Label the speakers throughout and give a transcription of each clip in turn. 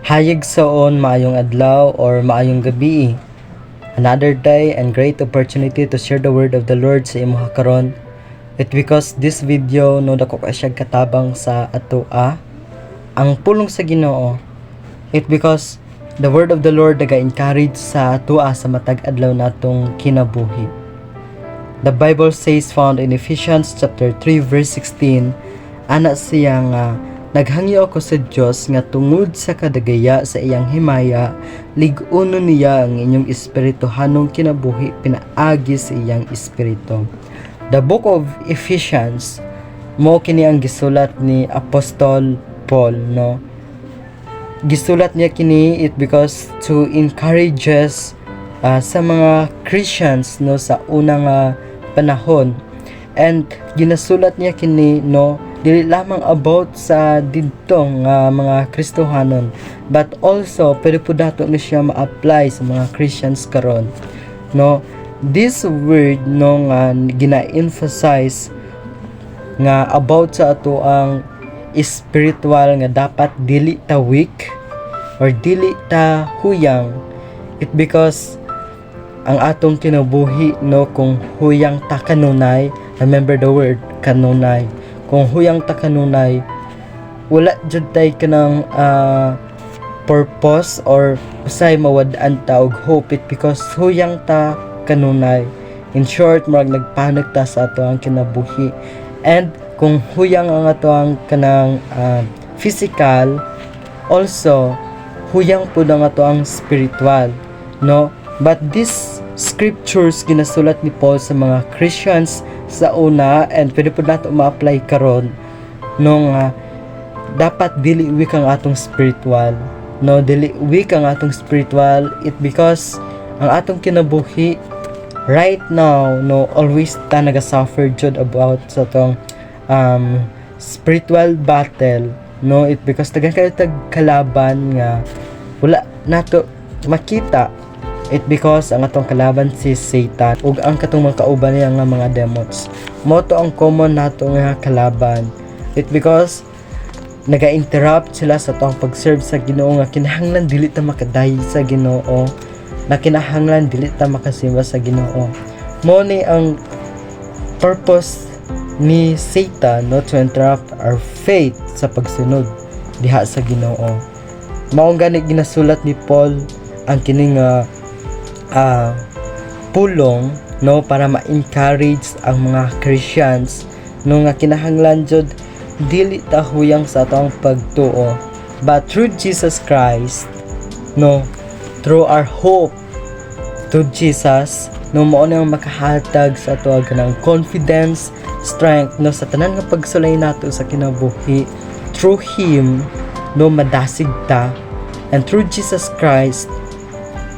Speaker 1: Hayag saon maayong adlaw or maayong gabi. Another day and great opportunity to share the word of the Lord sa imuha karon. It because this video no dako ka siya katabang sa atoa ang pulong sa Ginoo. It because the word of the Lord naga-encourage sa atoa sa matag adlaw natong kinabuhi. The Bible says found in Ephesians chapter 3 verse 16, ana siya nga naghangyo ako sa Dios nga tungod sa kadagaya sa iyang himaya, lig-unon niya ang inyong espiritu hanong kinabuhi pinaagi sa iyang espiritu. The book of Ephesians mo kini ang gisulat ni Apostol Paul, no? Gisulat niya kini it because to encourage us sa mga Christians no sa unang panahon, and ginasulat niya kini no dili lamang about sa didtong mga Kristohanon, but also pwede po dato ni siya ma-apply sa mga Christians karon, no? This word no nga gina-emphasize nga about sa ato ang spiritual nga dapat dili ta weak or dili ta huyang. It because ang atong kinabuhi no kung huyang ta kanunay, remember the word kanunay, kung huyang ta kanunay, wala jud tay kanang purpose or usay mawad-an ta og hope. It because huyang ta kanunay. In short, murag nagpanag ta sa ato ang kinabuhi. And kung huyang ang ato ang kanang physical, also huyang pud ang ato ang spiritual, no? But these scriptures ginasulat ni Paul sa mga Christians sa una, and pwede po nato ma-apply karon nung dapat dili weak ang atong spiritual, no? Dili weak ang atong spiritual. It because ang atong kinabuhi right now no always ta naga-suffer jud about sa tong spiritual battle, no? It because tagan kayo tag kalaban nga wala nato makita. It because ang atong kalaban si Satan ug ang katong mga kauban niya nga mga demons. Mo to ang common nato nga kalaban. It because naga-interrupt sila sa atong pag-serve sa Ginoo nga kinahanglan dili ta makadayi sa Ginoo, na kinahanglan dili ta makasimba sa Ginoo. Mo ni ang purpose ni Satan, no, to interrupt our faith sa pagsunod diha sa Ginoo. Mao gani ginasulat ni Paul ang kining pulong, no, para ma-encourage ang mga Christians no nga kinahanglan jud dili ta huyang sa atong pagtuo, but through Jesus Christ, no, through our hope to Jesus, no, mao na ang makahatag sa ato ang confidence, strength, no, sa tanan nga pagsulay nato sa kinabuhi. Through Him, no, madasig ta, and through Jesus Christ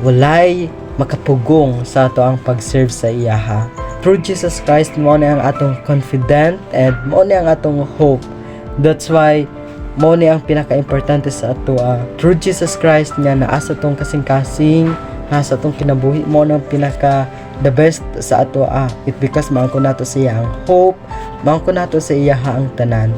Speaker 1: walay makapugong sa ato ang pag-serve sa iyaha. Through Jesus Christ mo na ang atong confident, and mo na ang atong hope. That's why mo na ang pinaka-importante sa ato through Jesus Christ nga naa sa atong kasing-kasing sa atong kinabuhi, mo na ang pinaka the best sa ato It because maangko nato sa iya ang hope, maangko nato sa iyaha ang tanan.